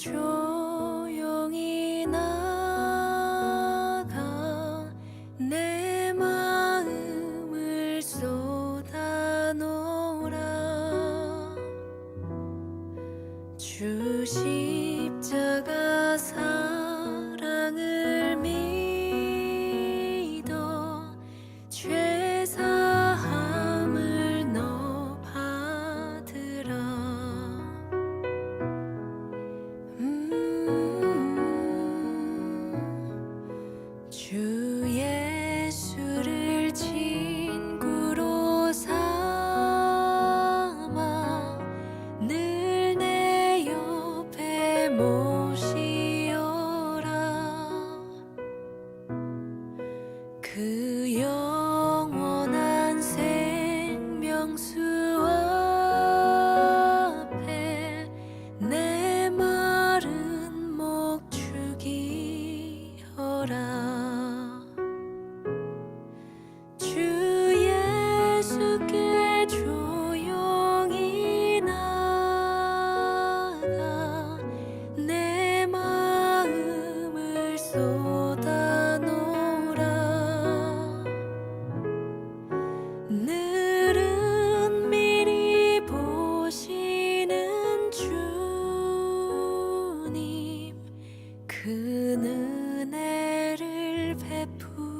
조용히 나가 내 마음을 쏟아놓으라. 주 십자가 사랑을 믿어 죄 사함을 너 받으라. 주 예수를 친구로 삼아 늘 내 옆에 모시어라. 그 영원한 생명수 앞에 내 마른 목 죽이어라. 주 예수께 조용히 나가 내 마음을 쏟아놓으라. 늘은 미리 보시는 주님, 그 은혜를 베푸시리.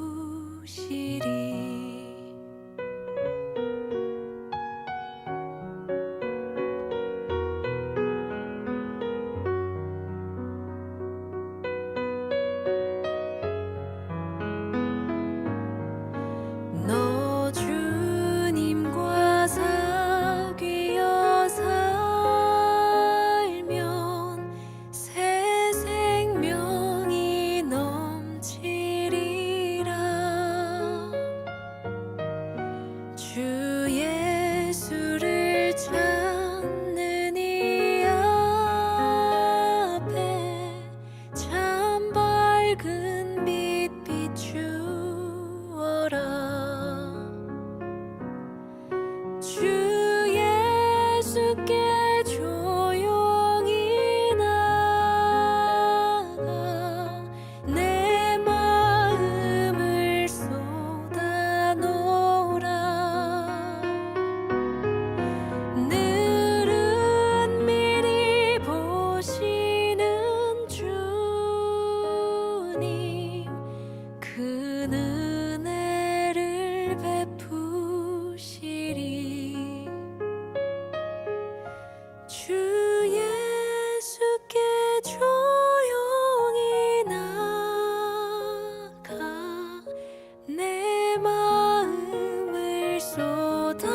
너 주님과 사귀어 살면 새 생명이 넘치리라. 주 예수를 찾는 이 앞에 참 밝은 빛 비추어라. 주 예수께 조용히 나가 내 마음을 쏟아놓으라. 늘은 미리 보시는 주님, 그 은혜를 베푸시리. 주 예수께 조용히 나가 내 마음을 쏟아놓으라.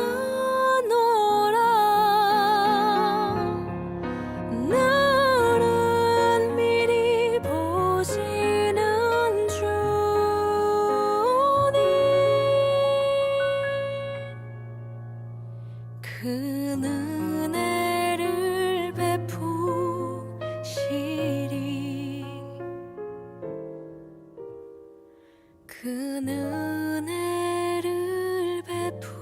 늘은 미리 보시는 주님, 그 은혜를 베푸시리. 그 은혜를 베푸시리.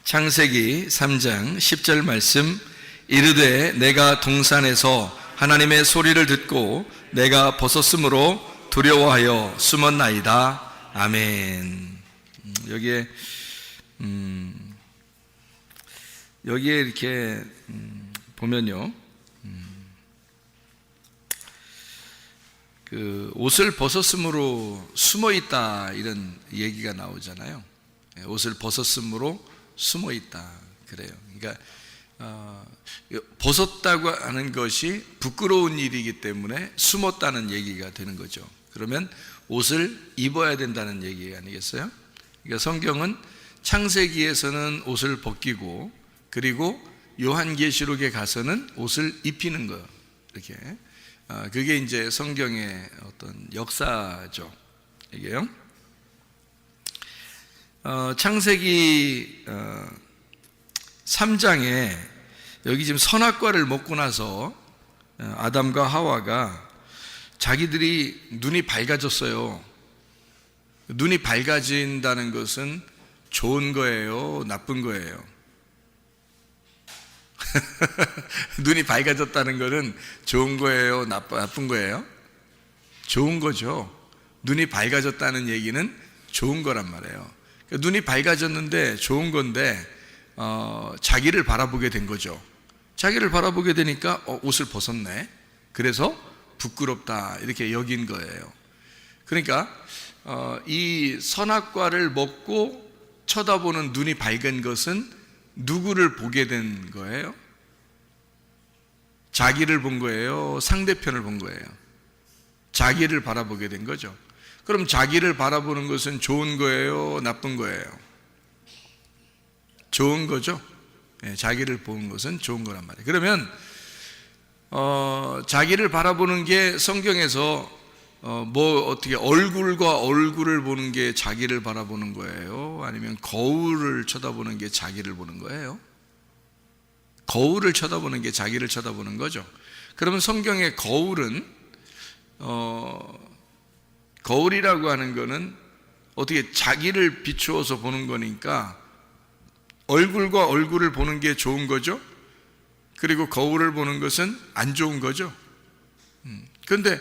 창세기 3장 10절 말씀. 이르되 내가 동산에서 하나님의 소리를 듣고 내가 벗었으므로 두려워하여 숨었나이다. 아멘. 여기에 이렇게 보면요, 그 옷을 벗었으므로 숨어 있다, 이런 얘기가 나오잖아요. 옷을 벗었으므로 숨어 있다, 그래요. 그러니까 벗었다고 하는 것이 부끄러운 일이기 때문에 숨었다는 얘기가 되는 거죠. 그러면 옷을 입어야 된다는 얘기 아니겠어요? 그러니까 성경은 창세기에서는 옷을 벗기고, 그리고 요한계시록에 가서는 옷을 입히는 거, 이렇게. 그게 이제 성경의 어떤 역사죠, 이게요. 창세기 3장에 여기 지금 선악과를 먹고 나서 아담과 하와가 자기들이 눈이 밝아졌어요. 눈이 밝아진다는 것은 좋은 거예요, 나쁜 거예요? 눈이 밝아졌다는 것은 좋은 거예요, 나쁜 거예요? 좋은 거죠. 눈이 밝아졌다는 얘기는 좋은 거란 말이에요. 눈이 밝아졌는데 좋은 건데 자기를 바라보게 된 거죠. 자기를 바라보게 되니까 옷을 벗었네. 그래서 부끄럽다 이렇게 여긴 거예요. 그러니까 이 선악과를 먹고 쳐다보는 눈이 밝은 것은 누구를 보게 된 거예요? 자기를 본 거예요? 상대편을 본 거예요? 자기를 바라보게 된 거죠. 그럼 자기를 바라보는 것은 좋은 거예요? 나쁜 거예요? 좋은 거죠. 자기를 보는 것은 좋은 거란 말이에요. 그러면 자기를 바라보는 게 성경에서 어떻게 얼굴과 얼굴을 보는 게 자기를 바라보는 거예요? 아니면 거울을 쳐다보는 게 자기를 보는 거예요? 거울을 쳐다보는 게 자기를 쳐다보는 거죠. 그러면 성경의 거울은 거울이라고 하는 거는 어떻게 자기를 비추어서 보는 거니까 얼굴과 얼굴을 보는 게 좋은 거죠. 그리고 거울을 보는 것은 안 좋은 거죠. 그런데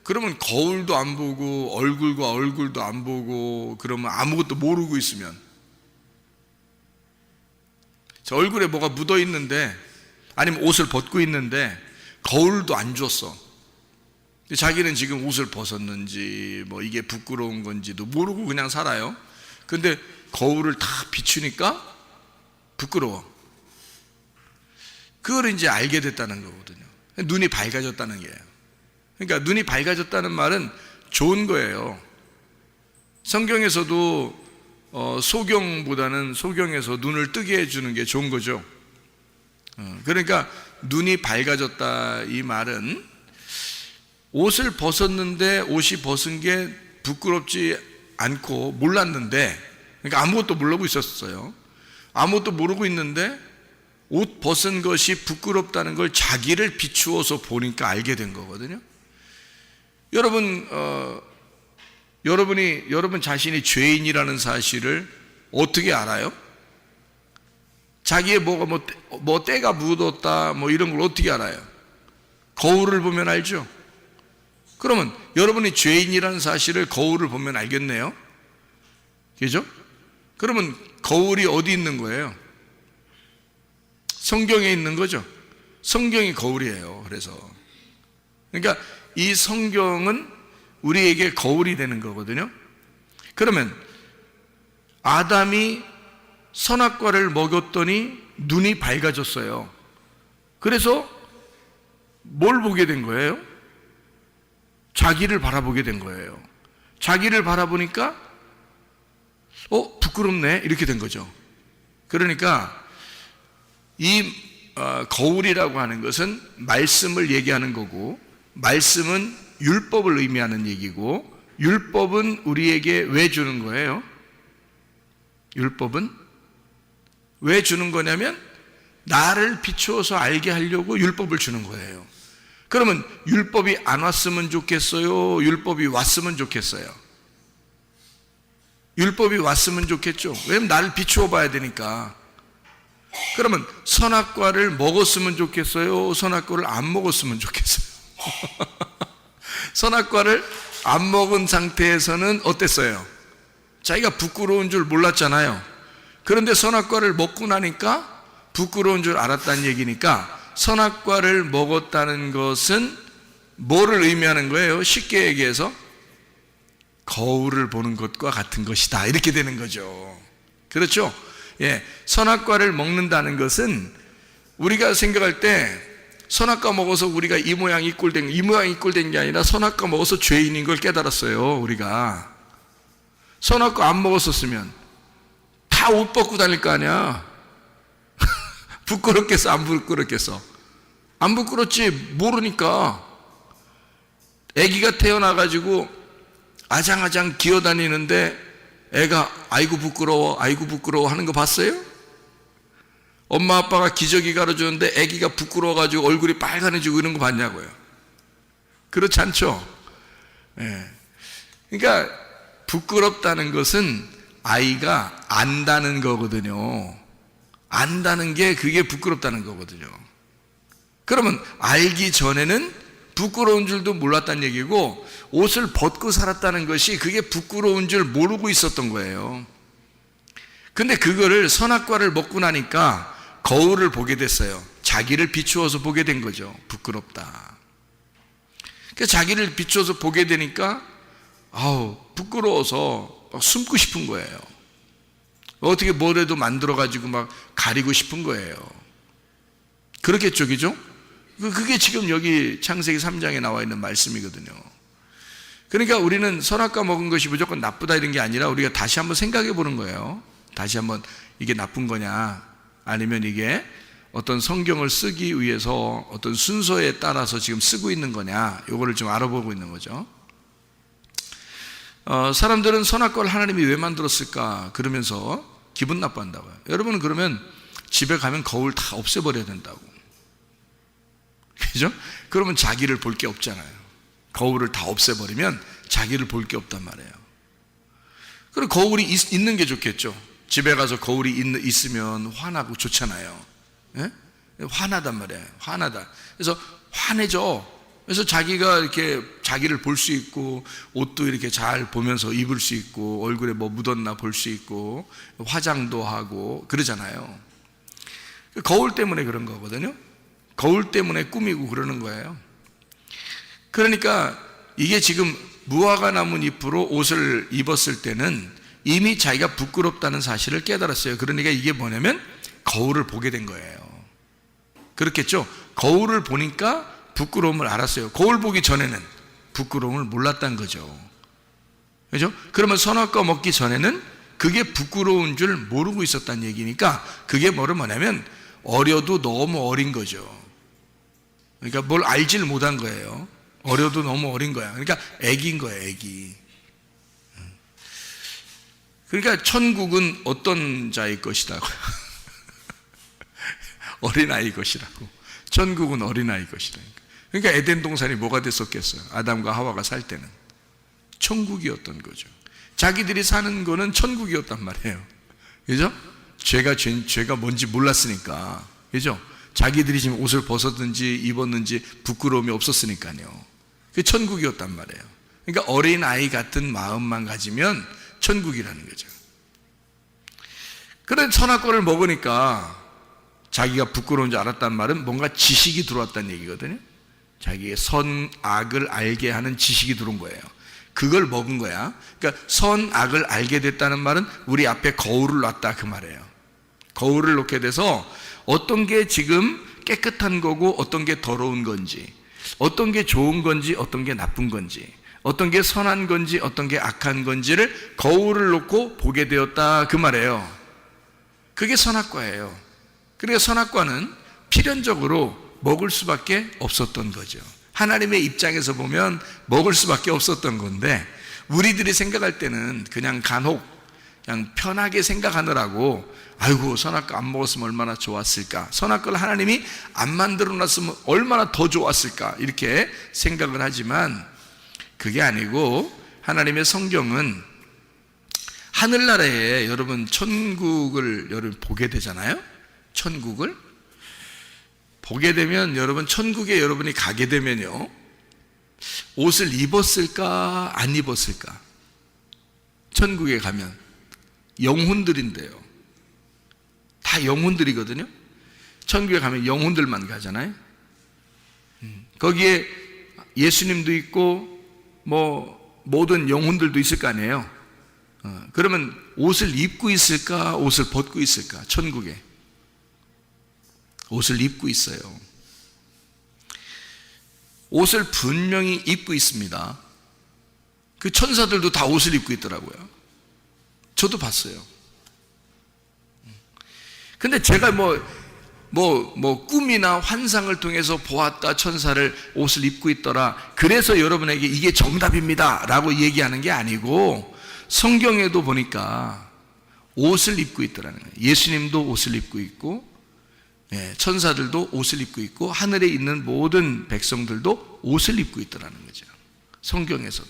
그러면 거울도 안 보고 얼굴과 얼굴도 안 보고 그러면 아무것도 모르고 있으면 저 얼굴에 뭐가 묻어 있는데 아니면 옷을 벗고 있는데 거울도 안 줬어. 자기는 지금 옷을 벗었는지 뭐 이게 부끄러운 건지도 모르고 그냥 살아요. 근데 거울을 다 비추니까 부끄러워. 그걸 이제 알게 됐다는 거거든요. 눈이 밝아졌다는 거예요. 그러니까 눈이 밝아졌다는 말은 좋은 거예요. 성경에서도 소경보다는 소경에서 눈을 뜨게 해주는 게 좋은 거죠. 그러니까 눈이 밝아졌다 이 말은 옷을 벗었는데 옷이 벗은 게 부끄럽지 않고 몰랐는데, 그러니까 아무것도 모르고 있었어요. 아무것도 모르고 있는데 옷 벗은 것이 부끄럽다는 걸 자기를 비추어서 보니까 알게 된 거거든요. 여러분 자신이 죄인이라는 사실을 어떻게 알아요? 자기의 뭐가 뭐 때가 묻었다 뭐 이런 걸 어떻게 알아요? 거울을 보면 알죠. 그러면 여러분이 죄인이라는 사실을 거울을 보면 알겠네요. 그죠? 그러면 거울이 어디 있는 거예요? 성경에 있는 거죠. 성경이 거울이에요. 그러니까 이 성경은 우리에게 거울이 되는 거거든요. 그러면 아담이 선악과를 먹였더니 눈이 밝아졌어요. 그래서 뭘 보게 된 거예요? 자기를 바라보게 된 거예요. 자기를 바라보니까 부끄럽네 이렇게 된 거죠. 그러니까 이 거울이라고 하는 것은 말씀을 얘기하는 거고, 말씀은 율법을 의미하는 얘기고, 율법은 우리에게 왜 주는 거예요? 율법은 왜 주는 거냐면 나를 비추어서 알게 하려고 율법을 주는 거예요. 그러면 율법이 안 왔으면 좋겠어요? 율법이 왔으면 좋겠어요? 율법이 왔으면 좋겠죠. 왜냐면 나를 비추어 봐야 되니까. 그러면 선악과를 먹었으면 좋겠어요? 선악과를 안 먹었으면 좋겠어요? 선악과를 안 먹은 상태에서는 어땠어요? 자기가 부끄러운 줄 몰랐잖아요. 그런데 선악과를 먹고 나니까 부끄러운 줄 알았다는 얘기니까 선악과를 먹었다는 것은 뭐를 의미하는 거예요? 쉽게 얘기해서 거울을 보는 것과 같은 것이다 이렇게 되는 거죠. 그렇죠? 선악과를 먹는다는 것은 우리가 생각할 때 선악과 먹어서 우리가 이 모양 이 꼴 된 게 아니라 선악과 먹어서 죄인인 걸 깨달았어요. 우리가 선악과 안 먹었었으면 다 옷 벗고 다닐 거 아니야. 부끄럽겠어 안 부끄럽겠어? 안 부끄럽지. 모르니까. 아기가 태어나가지고 아장아장 기어다니는데 애가 아이고 부끄러워 하는 거 봤어요? 엄마 아빠가 기저귀 갈아주는데 아기가 부끄러워가지고 얼굴이 빨간해지고 이런 거 봤냐고요. 그렇지 않죠? 예. 그러니까 부끄럽다는 것은 아이가 안다는 거거든요. 안다는 게 그게 부끄럽다는 거거든요. 그러면 알기 전에는 부끄러운 줄도 몰랐다는 얘기고, 옷을 벗고 살았다는 것이 그게 부끄러운 줄 모르고 있었던 거예요. 근데 그거를 선악과를 먹고 나니까 거울을 보게 됐어요. 자기를 비추어서 보게 된 거죠. 부끄럽다. 그러니까 자기를 비추어서 보게 되니까 부끄러워서 막 숨고 싶은 거예요. 어떻게 뭐라도 만들어가지고 막 가리고 싶은 거예요. 그렇겠죠, 그죠? 그게 지금 여기 창세기 3장에 나와 있는 말씀이거든요. 그러니까 우리는 선악과 먹은 것이 무조건 나쁘다 이런 게 아니라 우리가 다시 한번 생각해 보는 거예요. 다시 한번 이게 나쁜 거냐, 아니면 이게 어떤 성경을 쓰기 위해서 어떤 순서에 따라서 지금 쓰고 있는 거냐, 이거를 좀 알아보고 있는 거죠. 사람들은 선악과를 하나님이 왜 만들었을까 그러면서 기분 나빠한다고요. 여러분은 그러면 집에 가면 거울 다 없애버려야 된다고. 그죠? 그러면 자기를 볼 게 없잖아요. 거울을 다 없애버리면 자기를 볼 게 없단 말이에요. 그리고 거울이 있는 게 좋겠죠. 집에 가서 거울이 있으면 화나고 좋잖아요. 예? 화나단 말이에요. 화나다. 그래서 화내죠. 그래서 자기가 이렇게 자기를 볼 수 있고, 옷도 이렇게 잘 보면서 입을 수 있고, 얼굴에 뭐 묻었나 볼 수 있고, 화장도 하고 그러잖아요. 거울 때문에 그런 거거든요. 거울 때문에 꾸미고 그러는 거예요. 그러니까 이게 지금 무화과 나무 잎으로 옷을 입었을 때는 이미 자기가 부끄럽다는 사실을 깨달았어요. 그러니까 이게 뭐냐면 거울을 보게 된 거예요. 그렇겠죠? 거울을 보니까 부끄러움을 알았어요. 거울 보기 전에는 부끄러움을 몰랐다는 거죠. 그죠? 그러면 선악과 먹기 전에는 그게 부끄러운 줄 모르고 있었다는 얘기니까, 그게 뭐냐면 어려도 너무 어린 거죠. 그러니까 뭘 알지를 못한 거예요. 어려도 너무 어린 거야. 그러니까 애기인 거예요, 애기. 그러니까 천국은 어떤 자의 것이라고요? 어린아이 것이라고. 천국은 어린아이 것이라니까. 그러니까 에덴 동산이 뭐가 됐었겠어요? 아담과 하와가 살 때는 천국이었던 거죠. 자기들이 사는 거는 천국이었단 말이에요. 그죠? 죄가 뭔지 몰랐으니까. 그죠? 자기들이 지금 옷을 벗었든지 입었는지 부끄러움이 없었으니까요. 그게 천국이었단 말이에요. 그러니까 어린아이 같은 마음만 가지면 천국이라는 거죠. 그런데 선악과를 먹으니까 자기가 부끄러운 줄 알았단 말은 뭔가 지식이 들어왔다는 얘기거든요. 자기의 선악을 알게 하는 지식이 들어온 거예요. 그걸 먹은 거야. 그러니까 선악을 알게 됐다는 말은 우리 앞에 거울을 놨다 그 말이에요. 거울을 놓게 돼서 어떤 게 지금 깨끗한 거고 어떤 게 더러운 건지, 어떤 게 좋은 건지 어떤 게 나쁜 건지, 어떤 게 선한 건지 어떤 게 악한 건지를 거울을 놓고 보게 되었다 그 말이에요. 그게 선악과예요. 그러니까 선악과는 필연적으로 먹을 수밖에 없었던 거죠. 하나님의 입장에서 보면 먹을 수밖에 없었던 건데, 우리들이 생각할 때는 그냥 간혹 그냥 편하게 생각하느라고 아이고 선악과 안 먹었으면 얼마나 좋았을까, 선악과를 하나님이 안 만들어 놨으면 얼마나 더 좋았을까 이렇게 생각을 하지만 그게 아니고, 하나님의 성경은 하늘나라에 여러분 천국을 여러분 보게 되잖아요. 천국을 보게 되면 여러분 천국에 여러분이 가게 되면요, 옷을 입었을까 안 입었을까? 천국에 가면 영혼들인데요, 다 영혼들이거든요. 천국에 가면 영혼들만 가잖아요. 거기에 예수님도 있고 뭐 모든 영혼들도 있을 거 아니에요. 그러면 옷을 입고 있을까 옷을 벗고 있을까? 천국에 옷을 입고 있어요. 옷을 분명히 입고 있습니다. 그 천사들도 다 옷을 입고 있더라고요. 저도 봤어요. 근데 제가 꿈이나 환상을 통해서 보았다, 천사를 옷을 입고 있더라, 그래서 여러분에게 이게 정답입니다 라고 얘기하는 게 아니고, 성경에도 보니까 옷을 입고 있더라는 거예요. 예수님도 옷을 입고 있고 천사들도 옷을 입고 있고 하늘에 있는 모든 백성들도 옷을 입고 있더라는 거죠. 성경에서도.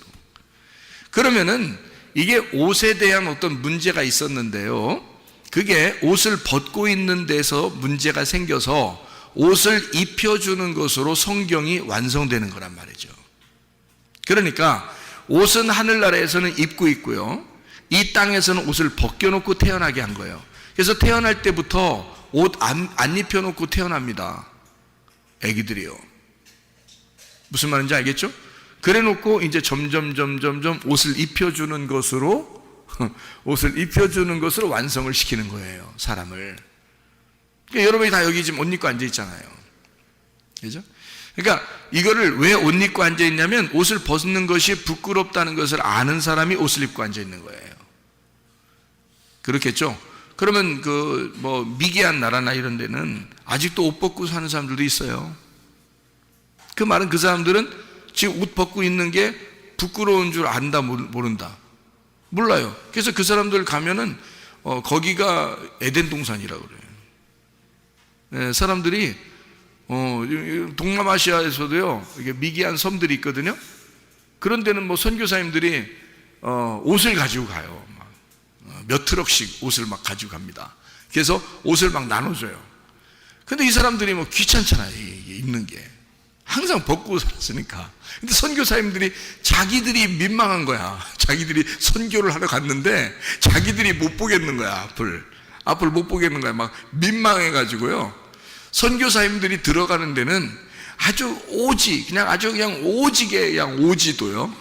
그러면은 이게 옷에 대한 어떤 문제가 있었는데요, 그게 옷을 벗고 있는 데서 문제가 생겨서 옷을 입혀주는 것으로 성경이 완성되는 거란 말이죠. 그러니까 옷은 하늘나라에서는 입고 있고요, 이 땅에서는 옷을 벗겨놓고 태어나게 한 거예요. 그래서 태어날 때부터 옷 안 입혀놓고 태어납니다. 애기들이요. 무슨 말인지 알겠죠? 그래 놓고 이제 점점 옷을 입혀주는 것으로 완성을 시키는 거예요, 사람을. 그러니까 여러분이 다 여기 지금 옷 입고 앉아 있잖아요. 그죠? 그러니까 이거를 왜 옷 입고 앉아 있냐면, 옷을 벗는 것이 부끄럽다는 것을 아는 사람이 옷을 입고 앉아 있는 거예요. 그렇겠죠? 그러면 미개한 나라나 이런 데는 아직도 옷 벗고 사는 사람들도 있어요. 그 말은 그 사람들은 지금 옷 벗고 있는 게 부끄러운 줄 안다, 모른다? 몰라요. 그래서 그 사람들 가면은 거기가 에덴 동산이라고 그래요. 사람들이 동남아시아에서도요, 이게 미개한 섬들이 있거든요. 그런 데는 선교사님들이 옷을 가지고 가요. 몇 트럭씩 옷을 막 가지고 갑니다. 그래서 옷을 막 나눠줘요. 근데 이 사람들이 귀찮잖아요, 입는 게. 항상 벗고 살았으니까. 근데 선교사님들이 자기들이 민망한 거야. 자기들이 선교를 하러 갔는데 자기들이 못 보겠는 거야, 앞을 못 보겠는 거야. 막 민망해가지고요, 선교사님들이 들어가는 데는 아주 그냥 오지게 그냥 오지도요.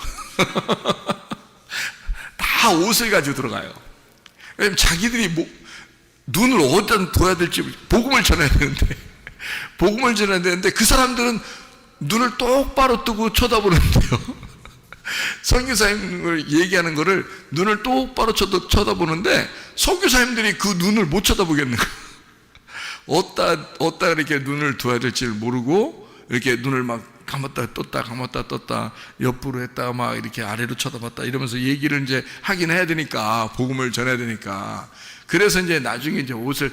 다 옷을 가지고 들어가요. 왜냐면 자기들이 눈을 어디다 둬야 될지, 복음을 전해야 되는데 그 사람들은 눈을 똑바로 뜨고 쳐다보는데요, 선교사님을 얘기하는 거를 눈을 똑바로 쳐다보는데 선교사님들이 그 눈을 못 쳐다보겠는 거예요. 어디다 이렇게 눈을 둬야 될지를 모르고 이렇게 눈을 막 감았다 떴다 옆으로 했다가 막 이렇게 아래로 쳐다봤다 이러면서 얘기를 이제 하긴 해야 되니까, 복음을 전해야 되니까. 그래서 이제 나중에 이제 그러니까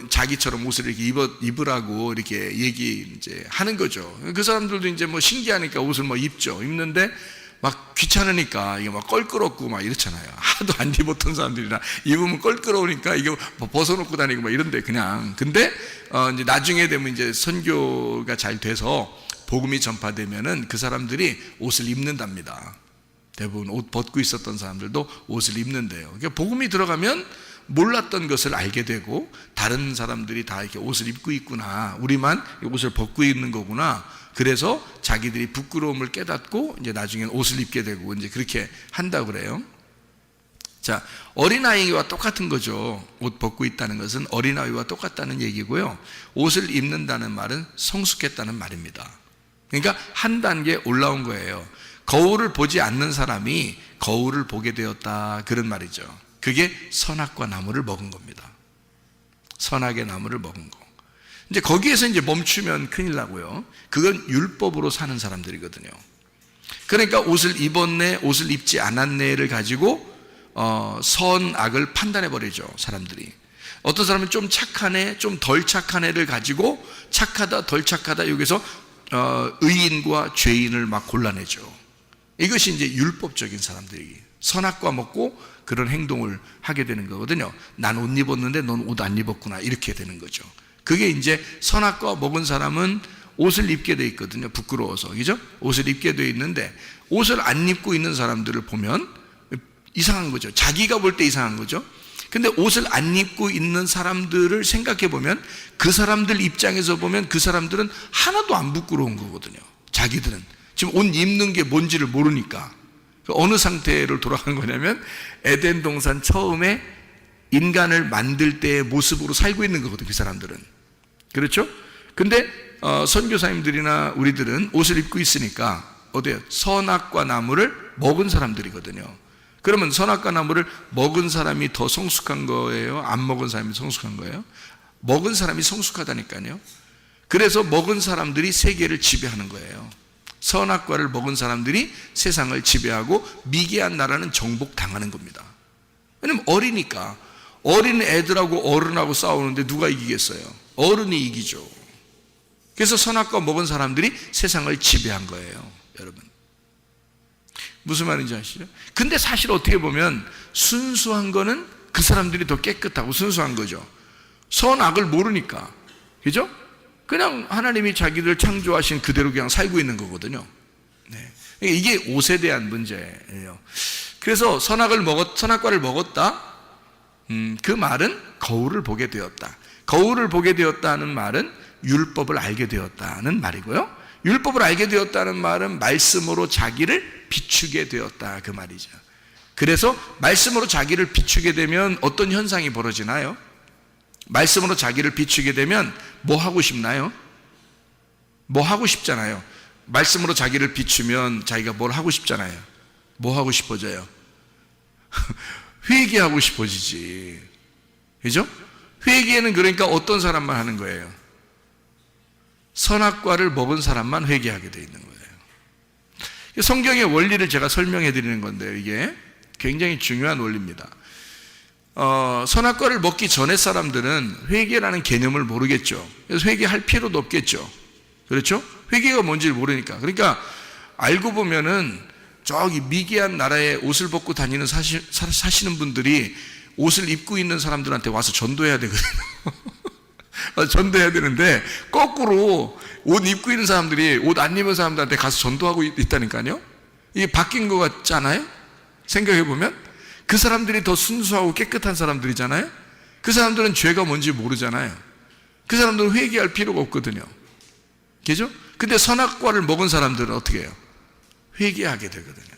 자기처럼 옷을 이렇게 입으라고 이렇게 이제 하는 거죠. 그 사람들도 이제 신기하니까 옷을 입는데 막 귀찮으니까 이게 막 껄끄럽고 막 이렇잖아요. 하도 안 입었던 사람들이나 입으면 껄끄러우니까 이거 벗어놓고 다니고 막 이런데 그냥. 근데 이제 나중에 되면 이제 선교가 잘 돼서 복음이 전파되면은 그 사람들이 옷을 입는답니다. 대부분 옷 벗고 있었던 사람들도 옷을 입는데요. 그러니까 복음이 들어가면 몰랐던 것을 알게 되고, 다른 사람들이 다 이렇게 옷을 입고 있구나, 우리만 옷을 벗고 있는 거구나. 그래서 자기들이 부끄러움을 깨닫고 이제 나중에는 옷을 입게 되고 이제 그렇게 한다고 그래요. 자, 어린아이와 똑같은 거죠. 옷 벗고 있다는 것은 어린아이와 똑같다는 얘기고요. 옷을 입는다는 말은 성숙했다는 말입니다. 그러니까 한 단계 올라온 거예요. 거울을 보지 않는 사람이 거울을 보게 되었다, 그런 말이죠. 그게 선악과 나무를 먹은 겁니다. 선악의 나무를 먹은 거. 이제 거기에서 이제 멈추면 큰일 나고요. 그건 율법으로 사는 사람들이거든요. 그러니까 옷을 입었네, 옷을 입지 않았네를 가지고 선악을 판단해 버리죠, 사람들이. 어떤 사람은 좀 착하네, 좀 덜 착하네를 가지고 착하다, 덜 착하다, 여기서 의인과 죄인을 막 골라내죠. 이것이 이제 율법적인 사람들이 선악과 먹고 그런 행동을 하게 되는 거거든요. 난 옷 입었는데 넌 옷 안 입었구나, 이렇게 되는 거죠. 그게 이제 선악과 먹은 사람은 옷을 입게 돼 있거든요. 부끄러워서, 그죠? 옷을 입게 돼 있는데 옷을 안 입고 있는 사람들을 보면 이상한 거죠. 자기가 볼 때 이상한 거죠. 근데 옷을 안 입고 있는 사람들을 생각해 보면, 그 사람들 입장에서 보면 그 사람들은 하나도 안 부끄러운 거거든요. 자기들은 지금 옷 입는 게 뭔지를 모르니까. 어느 상태로 돌아간 거냐면 에덴 동산 처음에 인간을 만들 때의 모습으로 살고 있는 거거든요, 그 사람들은. 그렇죠? 근데 선교사님들이나 우리들은 옷을 입고 있으니까 어때요? 선악과 나무를 먹은 사람들이거든요. 그러면 선악과 나무를 먹은 사람이 더 성숙한 거예요? 안 먹은 사람이 성숙한 거예요? 먹은 사람이 성숙하다니까요. 그래서 먹은 사람들이 세계를 지배하는 거예요. 선악과를 먹은 사람들이 세상을 지배하고 미개한 나라는 정복당하는 겁니다. 왜냐면 어리니까. 어린 애들하고 어른하고 싸우는데 누가 이기겠어요? 어른이 이기죠. 그래서 선악과 먹은 사람들이 세상을 지배한 거예요, 여러분. 무슨 말인지 아시죠? 근데 사실 어떻게 보면 순수한 거는 그 사람들이 더 깨끗하고 순수한 거죠. 선악을 모르니까. 그죠? 그냥 하나님이 자기를 창조하신 그대로 그냥 살고 있는 거거든요. 네. 이게 옷에 대한 문제예요. 그래서 선악과를 먹었다. 그 말은 거울을 보게 되었다. 거울을 보게 되었다는 말은 율법을 알게 되었다는 말이고요. 율법을 알게 되었다는 말은 말씀으로 자기를 비추게 되었다, 그 말이죠. 그래서 말씀으로 자기를 비추게 되면 어떤 현상이 벌어지나요? 말씀으로 자기를 비추게 되면 뭐 하고 싶나요? 뭐 하고 싶잖아요. 말씀으로 자기를 비추면 자기가 뭘 하고 싶잖아요. 뭐 하고 싶어져요? 회개하고 싶어지지. 그죠? 회개는 그러니까 어떤 사람만 하는 거예요? 선악과를 먹은 사람만 회개하게 되어 있는 거예요. 성경의 원리를 제가 설명해 드리는 건데요. 이게 굉장히 중요한 원리입니다. 선악과를 먹기 전에 사람들은 회개라는 개념을 모르겠죠. 그래서 회개할 필요도 없겠죠. 그렇죠? 회개가 뭔지를 모르니까. 그러니까 알고 보면은 저기 미개한 나라에 옷을 벗고 다니는 사시는 분들이 옷을 입고 있는 사람들한테 와서 전도해야 되거든요. 전도해야 되는데 거꾸로 옷 입고 있는 사람들이 옷 안 입은 사람들한테 가서 전도하고 있다니까요. 이게 바뀐 것 같잖아요. 생각해 보면 그 사람들이 더 순수하고 깨끗한 사람들이잖아요. 그 사람들은 죄가 뭔지 모르잖아요. 그 사람들은 회개할 필요가 없거든요. 그죠? 근데 선악과를 먹은 사람들은 어떻게 해요? 회개하게 되거든요.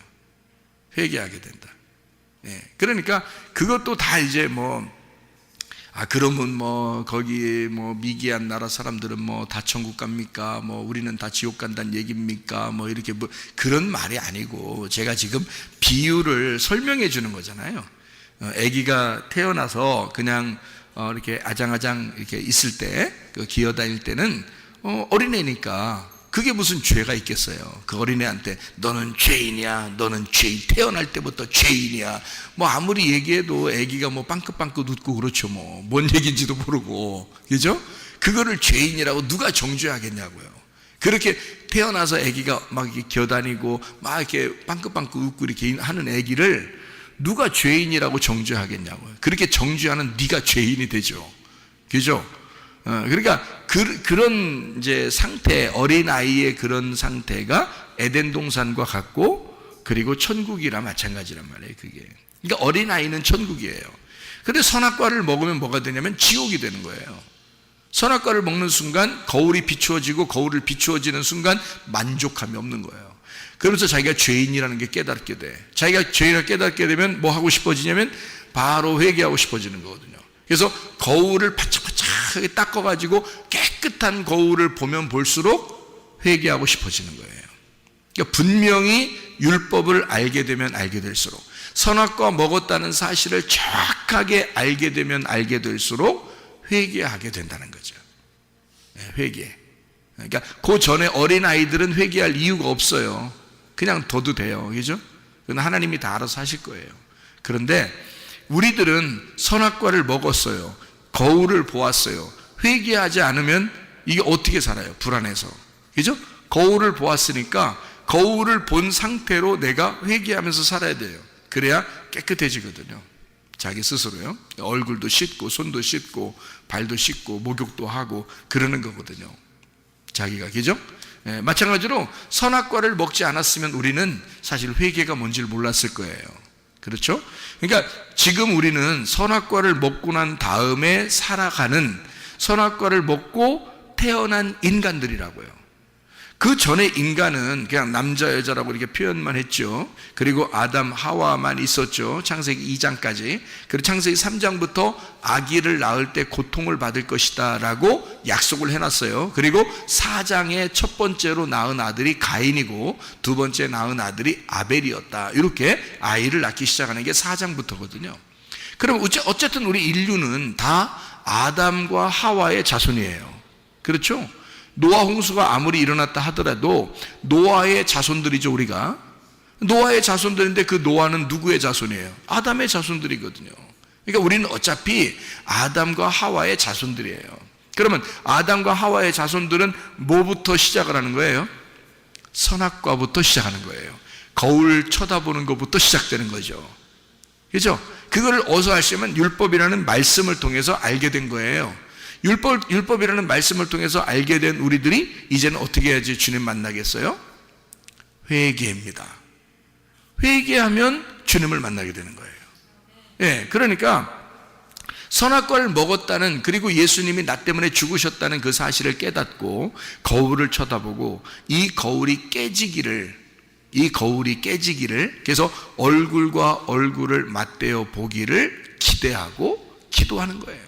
회개하게 된다. 예. 그러니까 그것도 다 이제 그러면 거기 미개한 나라 사람들은 다 천국 갑니까? 우리는 다 지옥 간다는 얘기입니까? 이렇게 그런 말이 아니고 제가 지금 비유를 설명해 주는 거잖아요. 아기가 태어나서 그냥 이렇게 아장아장 이렇게 있을 때, 기어 다닐 때는 어린애니까 그게 무슨 죄가 있겠어요. 그 어린애한테 너는 죄인이야, 너는 죄인, 태어날 때부터 죄인이야. 아무리 얘기해도 아기가 빵긋빵긋 웃고 그렇죠. 뭔 얘기인지도 모르고, 그죠? 그거를 죄인이라고 누가 정죄하겠냐고요. 그렇게 태어나서 아기가 막 이렇게 기어다니고 막 이렇게 빵긋빵긋 웃고 이렇게 하는 아기를 누가 죄인이라고 정죄하겠냐고요. 그렇게 정죄하는 네가 죄인이 되죠. 그죠? 그러니까 그런 이제 상태, 어린아이의 그런 상태가 에덴 동산과 같고, 그리고 천국이라 마찬가지란 말이에요. 그게. 그러니까 어린아이는 천국이에요. 그런데 선악과를 먹으면 뭐가 되냐면 지옥이 되는 거예요. 선악과를 먹는 순간 거울이 비추어지고, 거울을 비추어지는 순간 만족함이 없는 거예요. 그러면서 자기가 죄인이라는 게 깨닫게 돼. 자기가 죄인을 깨닫게 되면 뭐 하고 싶어지냐면 바로 회개하고 싶어지는 거거든요. 그래서 거울을 바짝바짝하게 닦아가지고 깨끗한 거울을 보면 볼수록 회개하고 싶어지는 거예요. 그러니까 분명히 율법을 알게 되면 알게 될수록, 선악과 먹었다는 사실을 정확하게 알게 되면 알게 될수록 회개하게 된다는 거죠. 회개. 그러니까 그 전에 어린아이들은 회개할 이유가 없어요. 그냥 둬도 돼요. 그죠? 그건 하나님이 다 알아서 하실 거예요. 그런데 우리들은 선악과를 먹었어요. 거울을 보았어요. 회개하지 않으면 이게 어떻게 살아요? 불안해서. 그죠? 거울을 보았으니까 거울을 본 상태로 내가 회개하면서 살아야 돼요. 그래야 깨끗해지거든요. 자기 스스로요. 얼굴도 씻고 손도 씻고 발도 씻고 목욕도 하고 그러는 거거든요. 자기가. 그죠? 마찬가지로 선악과를 먹지 않았으면 우리는 사실 회개가 뭔지를 몰랐을 거예요. 그렇죠? 그러니까 지금 우리는 선악과를 먹고 난 다음에 살아가는, 선악과를 먹고 태어난 인간들이라고요. 그 전에 인간은 그냥 남자 여자라고 이렇게 표현만 했죠. 그리고 아담 하와만 있었죠. 창세기 2장까지. 그리고 창세기 3장부터 아기를 낳을 때 고통을 받을 것이다 라고 약속을 해놨어요. 그리고 4장에 첫 번째로 낳은 아들이 가인이고 두 번째 낳은 아들이 아벨이었다. 이렇게 아이를 낳기 시작하는 게 4장부터거든요. 그럼 어쨌든 우리 인류는 다 아담과 하와의 자손이에요. 그렇죠? 노아 홍수가 아무리 일어났다 하더라도 노아의 자손들이죠. 우리가 노아의 자손들인데 그 노아는 누구의 자손이에요? 아담의 자손들이거든요. 그러니까 우리는 어차피 아담과 하와의 자손들이에요. 그러니까 그러면 아담과 하와의 자손들은 뭐부터 시작을 하는 거예요? 선악과부터 시작하는 거예요. 거울 쳐다보는 것부터 시작되는 거죠. 그렇죠? 그걸 어디서 하시면 율법이라는 말씀을 통해서 알게 된 거예요. 율법이라는 말씀을 통해서 알게 된 우리들이 이제는 어떻게 해야지 주님 만나겠어요? 회개입니다. 회개하면 주님을 만나게 되는 거예요. 예, 그러니까 선악과를 먹었다는, 그리고 예수님이 나 때문에 죽으셨다는 그 사실을 깨닫고 거울을 쳐다보고 이 거울이 깨지기를, 그래서 얼굴과 얼굴을 맞대어 보기를 기대하고 기도하는 거예요.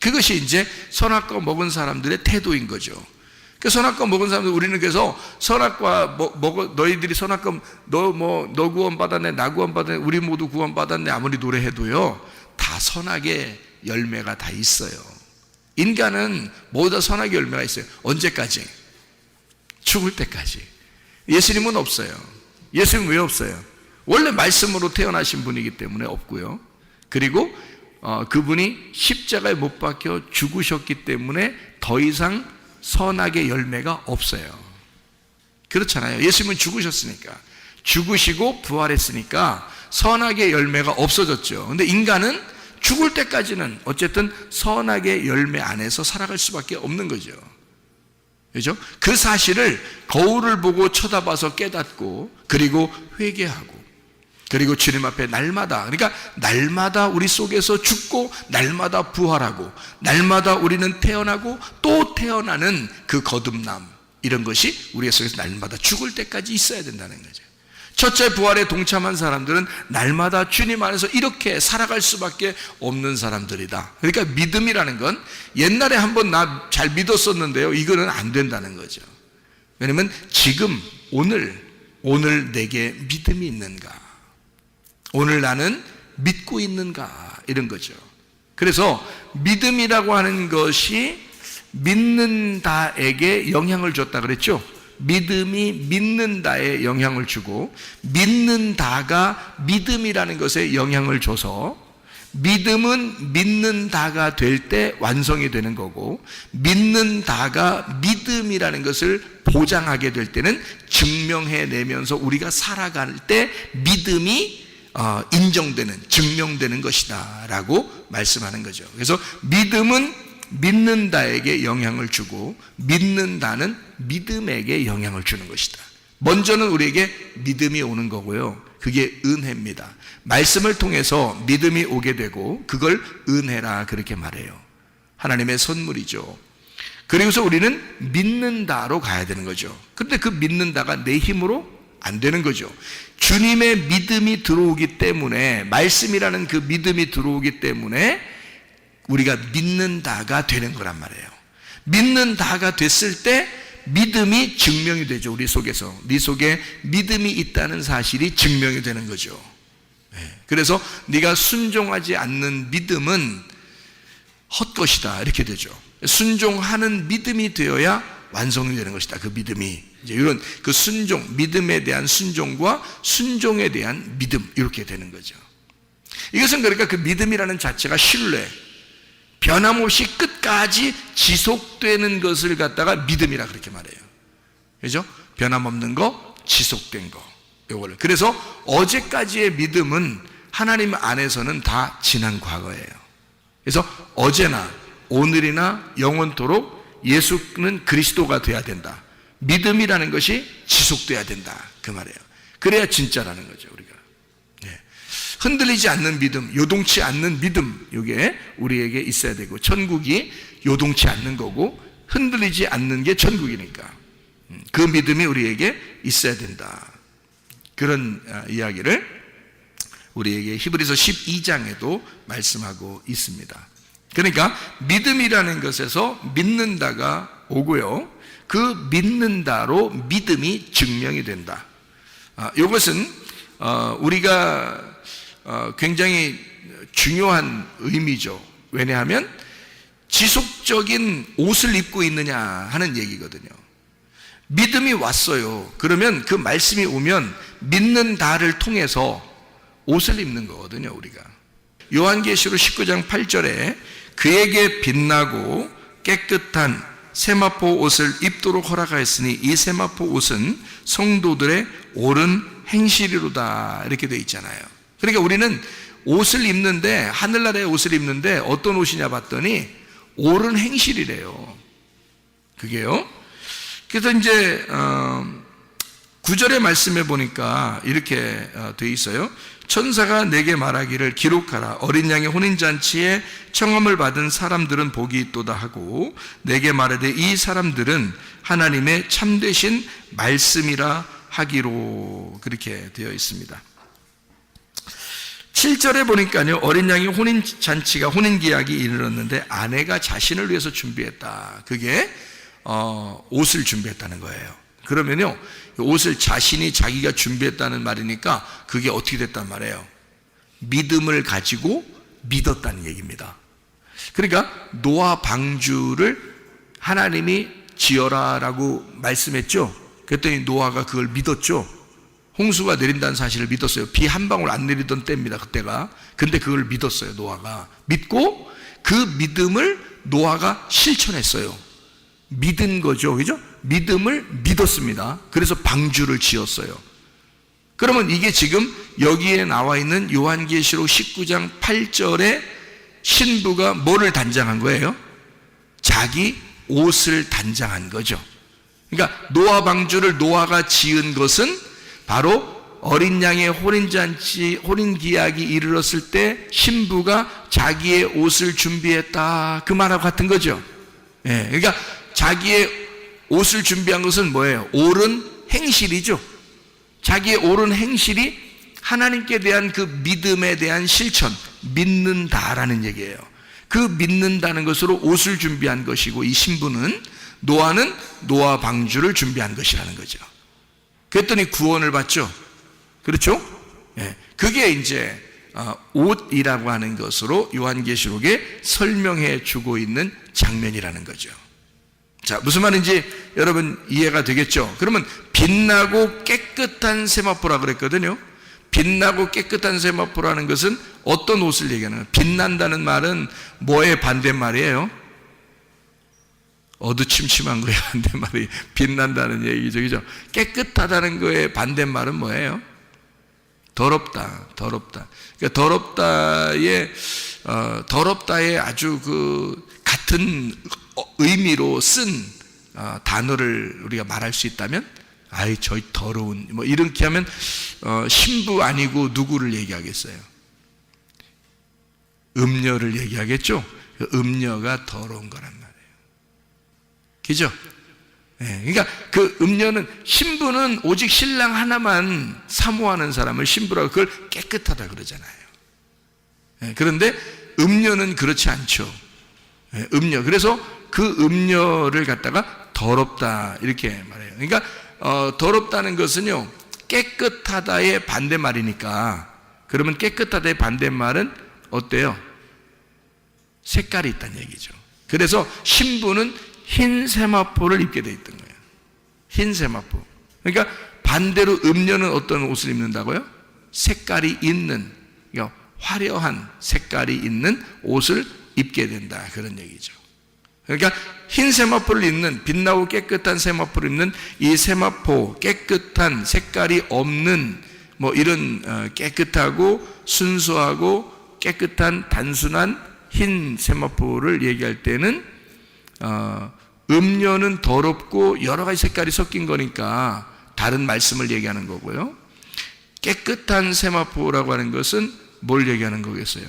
그것이 이제 선악과 먹은 사람들의 태도인 거죠. 그 선악과 먹은 사람들, 우리는 그래서 선악과 너희들이 선악과 너 구원 받았네, 나 구원 받았네, 우리 모두 구원 받았네 아무리 노래해도요, 다 선악의 열매가 다 있어요. 인간은 모두 다 선악의 열매가 있어요. 언제까지? 죽을 때까지. 예수님은 없어요. 예수님은 왜 없어요? 원래 말씀으로 태어나신 분이기 때문에 없고요. 그리고 그분이 십자가에 못 박혀 죽으셨기 때문에 더 이상 선악의 열매가 없어요. 그렇잖아요. 예수님은 죽으셨으니까, 죽으시고 부활했으니까 선악의 열매가 없어졌죠. 근데 인간은 죽을 때까지는 어쨌든 선악의 열매 안에서 살아갈 수밖에 없는 거죠. 그렇죠? 그 사실을 거울을 보고 쳐다봐서 깨닫고, 그리고 회개하고, 그리고 주님 앞에 날마다, 그러니까 날마다 우리 속에서 죽고 날마다 부활하고 날마다 우리는 태어나고 또 태어나는 그 거듭남, 이런 것이 우리 속에서 날마다 죽을 때까지 있어야 된다는 거죠. 첫째 부활에 동참한 사람들은 날마다 주님 안에서 이렇게 살아갈 수밖에 없는 사람들이다. 그러니까 믿음이라는 건 옛날에 한번 나 잘 믿었었는데요, 이거는 안 된다는 거죠. 왜냐면 지금 오늘 내게 믿음이 있는가, 오늘 나는 믿고 있는가, 이런 거죠. 그래서 믿음이라고 하는 것이 믿는다에게 영향을 줬다 그랬죠. 믿음이 믿는다에 영향을 주고, 믿는다가 믿음이라는 것에 영향을 줘서 믿음은 믿는다가 될 때 완성이 되는 거고, 믿는다가 믿음이라는 것을 보장하게 될 때는 증명해내면서 우리가 살아갈 때 믿음이 인정되는, 증명되는 것이다 라고 말씀하는 거죠. 그래서 믿음은 믿는다에게 영향을 주고 믿는다는 믿음에게 영향을 주는 것이다. 먼저는 우리에게 믿음이 오는 거고요, 그게 은혜입니다. 말씀을 통해서 믿음이 오게 되고 그걸 은혜라 그렇게 말해요. 하나님의 선물이죠. 그리고서 우리는 믿는다로 가야 되는 거죠. 그런데 그 믿는다가 내 힘으로 안 되는 거죠. 주님의 믿음이 들어오기 때문에, 말씀이라는 그 믿음이 들어오기 때문에 우리가 믿는다가 되는 거란 말이에요. 믿는다가 됐을 때 믿음이 증명이 되죠. 우리 속에서, 네 속에 믿음이 있다는 사실이 증명이 되는 거죠. 그래서 네가 순종하지 않는 믿음은 헛것이다 이렇게 되죠. 순종하는 믿음이 되어야 완성이 되는 것이다. 그 믿음이 이제 이런 그 순종, 믿음에 대한 순종과 순종에 대한 믿음, 이렇게 되는 거죠. 이것은 그러니까 그 믿음이라는 자체가 신뢰, 변함없이 끝까지 지속되는 것을 갖다가 믿음이라 그렇게 말해요. 그죠? 변함없는 거, 지속된 거, 요거를. 그래서 어제까지의 믿음은 하나님 안에서는 다 지난 과거예요. 그래서 어제나 오늘이나 영원토록 예수는 그리스도가 돼야 된다. 믿음이라는 것이 지속돼야 된다, 그 말이에요. 그래야 진짜라는 거죠, 우리가. 흔들리지 않는 믿음, 요동치 않는 믿음, 이게 우리에게 있어야 되고, 천국이 요동치 않는 거고 흔들리지 않는 게 천국이니까 그 믿음이 우리에게 있어야 된다. 그런 이야기를 우리에게 히브리서 12장에도 말씀하고 있습니다. 그러니까 믿음이라는 것에서 믿는다가 오고요, 그 믿는다로 믿음이 증명이 된다. 이것은 우리가 굉장히 중요한 의미죠. 왜냐하면 지속적인 옷을 입고 있느냐 하는 얘기거든요. 믿음이 왔어요. 그러면 그 말씀이 오면 믿는다를 통해서 옷을 입는 거거든요, 우리가. 요한계시록 19장 8절에 그에게 빛나고 깨끗한 세마포 옷을 입도록 허락하였으니 이 세마포 옷은 성도들의 옳은 행실이로다. 이렇게 되어 있잖아요. 그러니까 우리는 옷을 입는데, 하늘나라의 옷을 입는데 어떤 옷이냐 봤더니 옳은 행실이래요. 그게요. 그래서 이제 9절의 말씀에 보니까 이렇게 되어 있어요. 천사가 내게 말하기를 기록하라. 어린 양의 혼인잔치에 청함을 받은 사람들은 복이 있도다 하고 내게 말하되 이 사람들은 하나님의 참되신 말씀이라 하기로. 그렇게 되어 있습니다. 7절에 보니까요, 어린 양의 혼인잔치가 혼인기약이 이르렀는데 아내가 자신을 위해서 준비했다. 그게 옷을 준비했다는 거예요. 그러면요, 옷을 자신이 자기가 준비했다는 말이니까 그게 어떻게 됐단 말이에요? 믿음을 가지고 믿었다는 얘기입니다. 그러니까 노아 방주를 하나님이 지어라라고 말씀했죠. 그랬더니 노아가 그걸 믿었죠. 홍수가 내린다는 사실을 믿었어요. 비 한 방울 안 내리던 때입니다, 그때가. 근데 그걸 믿었어요, 노아가. 믿고 그 믿음을 노아가 실천했어요. 믿은 거죠, 그죠? 믿음을 믿었습니다. 그래서 방주를 지었어요. 그러면 이게 지금 여기에 나와 있는 요한계시록 19장 8절에 신부가 뭐를 단장한 거예요? 자기 옷을 단장한 거죠. 그러니까 노아 방주를 노아가 지은 것은 바로 어린 양의 혼인잔치, 혼인기약이 이르렀을 때 신부가 자기의 옷을 준비했다. 그 말하고 같은 거죠. 예, 그러니까 자기의 옷을 준비한 것은 뭐예요? 옳은 행실이죠. 자기의 옳은 행실이 하나님께 대한 그 믿음에 대한 실천, 믿는다라는 얘기예요. 그 믿는다는 것으로 옷을 준비한 것이고, 이 신부는, 노아는 노아 방주를 준비한 것이라는 거죠. 그랬더니 구원을 받죠. 그렇죠? 예, 그게 이제 옷이라고 하는 것으로 요한계시록에 설명해 주고 있는 장면이라는 거죠. 자, 무슨 말인지 여러분 이해가 되겠죠? 그러면 빛나고 깨끗한 세마포라 그랬거든요. 빛나고 깨끗한 세마포라는 것은 어떤 옷을 얘기하는 거예요? 빛난다는 말은 뭐의 반대말이에요? 어두침침한 거의 반대말이 빛난다는 얘기죠, 그죠? 깨끗하다는 거의 반대말은 뭐예요? 더럽다, 더럽다. 그러니까 더럽다의 아주 그 같은 의미로 쓴 단어를 우리가 말할 수 있다면, 아이 저 더러운, 뭐 이렇게 하면 신부 아니고 누구를 얘기하겠어요? 음녀를 얘기하겠죠. 음녀가 더러운 거란 말이에요. 그죠? 네, 그러니까 그 음녀는, 신부는 오직 신랑 하나만 사모하는 사람을 신부라고, 그걸 깨끗하다 그러잖아요. 네, 그런데 음녀는 그렇지 않죠. 네, 음녀. 그래서 그 음녀를 갖다가 더럽다 이렇게 말해요. 그러니까 더럽다는 것은요, 깨끗하다의 반대말이니까, 그러면 깨끗하다의 반대말은 어때요? 색깔이 있다는 얘기죠. 그래서 신부는 흰 세마포를 입게 돼 있던 거예요. 흰 세마포. 그러니까 반대로 음녀는 어떤 옷을 입는다고요? 색깔이 있는, 그러니까 화려한 색깔이 있는 옷을 입게 된다, 그런 얘기죠. 그러니까 흰 세마포를 입는, 빛나고 깨끗한 세마포를 입는 이 세마포, 깨끗한, 색깔이 없는, 뭐 이런 깨끗하고 순수하고 깨끗한 단순한 흰 세마포를 얘기할 때는 음료는 더럽고 여러 가지 색깔이 섞인 거니까 다른 말씀을 얘기하는 거고요. 깨끗한 세마포라고 하는 것은 뭘 얘기하는 거겠어요?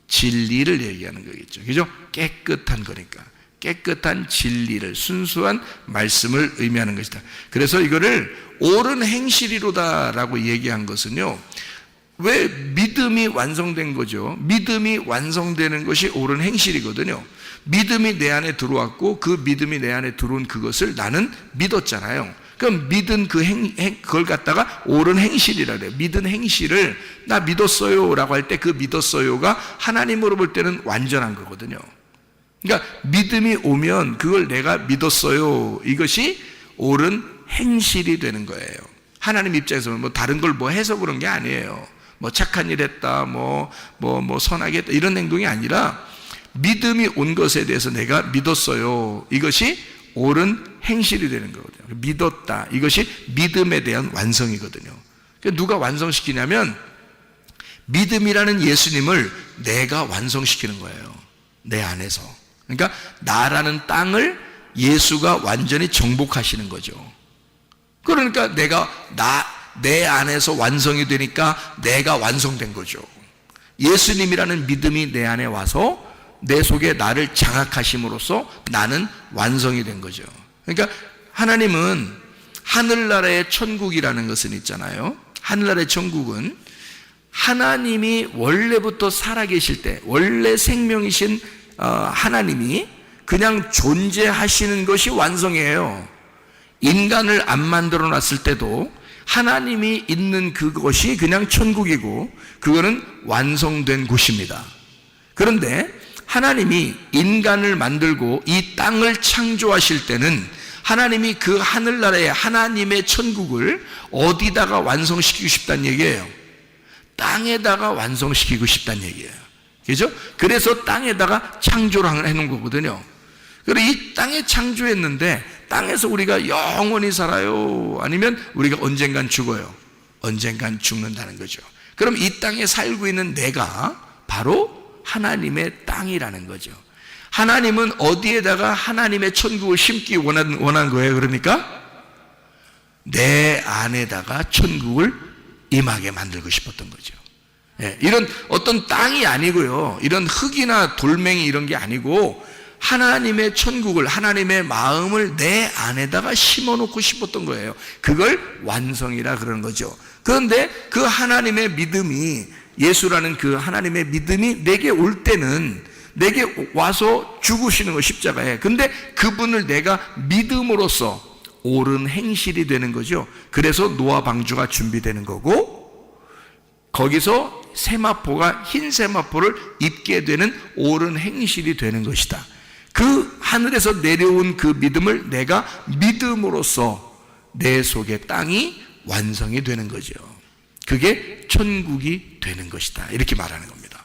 진리를 얘기하는 거겠죠. 그죠? 깨끗한 거니까. 깨끗한 진리를, 순수한 말씀을 의미하는 것이다. 그래서 이거를 옳은 행실이로다라고 얘기한 것은요, 왜? 믿음이 완성된 거죠. 믿음이 완성되는 것이 옳은 행실이거든요. 믿음이 내 안에 들어왔고 그 믿음이 내 안에 들어온 그것을 나는 믿었잖아요. 그럼 믿은 그걸 갖다가 옳은 행실이라 그래요. 믿은 행실을 나 믿었어요 라고 할 때 그 믿었어요가 하나님으로 볼 때는 완전한 거거든요. 그러니까 믿음이 오면 그걸 내가 믿었어요, 이것이 옳은 행실이 되는 거예요. 하나님 입장에서는 뭐 다른 걸 뭐 해서 그런 게 아니에요. 뭐 착한 일 했다, 뭐 선하게 했다, 이런 행동이 아니라 믿음이 온 것에 대해서 내가 믿었어요. 이것이 옳은 행실이 되는 거거든요. 믿었다. 이것이 믿음에 대한 완성이거든요. 누가 완성시키냐면 믿음이라는 예수님을 내가 완성시키는 거예요. 내 안에서. 그러니까 나라는 땅을 예수가 완전히 정복하시는 거죠. 그러니까 내 안에서 완성이 되니까 내가 완성된 거죠. 예수님이라는 믿음이 내 안에 와서 내 속에 나를 장악하심으로써 나는 완성이 된 거죠. 그러니까 하나님은 하늘나라의 천국이라는 것은 있잖아요. 하늘나라의 천국은 하나님이 원래부터 살아계실 때, 원래 생명이신 하나님이 그냥 존재하시는 것이 완성이에요. 인간을 안 만들어 놨을 때도 하나님이 있는 그것이 그냥 천국이고 그거는 완성된 곳입니다. 그런데 하나님이 인간을 만들고 이 땅을 창조하실 때는 하나님이 그 하늘나라의 하나님의 천국을 어디다가 완성시키고 싶다는 얘기예요. 땅에다가 완성시키고 싶다는 얘기예요. 그죠? 그래서 땅에다가 창조를 해놓은 거거든요. 그래서 이 땅에 창조했는데 땅에서 우리가 영원히 살아요? 아니면 우리가 언젠간 죽어요? 언젠간 죽는다는 거죠. 그럼 이 땅에 살고 있는 내가 바로 하나님의 땅이라는 거죠. 하나님은 어디에다가 하나님의 천국을 심기 원한 거예요? 그러니까 내 안에다가 천국을 임하게 만들고 싶었던 거죠. 이런 어떤 땅이 아니고요, 이런 흙이나 돌멩이 이런 게 아니고 하나님의 천국을, 하나님의 마음을 내 안에다가 심어놓고 싶었던 거예요. 그걸 완성이라 그러는 거죠. 그런데 그 하나님의 믿음이, 예수라는 그 하나님의 믿음이 내게 올 때는 내게 와서 죽으시는 거, 십자가에. 근데 그분을 내가 믿음으로써 옳은 행실이 되는 거죠. 그래서 노아 방주가 준비되는 거고, 거기서 세마포가 흰 세마포를 입게 되는 옳은 행실이 되는 것이다. 그 하늘에서 내려온 그 믿음을 내가 믿음으로써 내 속의 땅이 완성이 되는 거죠. 그게 천국이 되는 것이다. 이렇게 말하는 겁니다.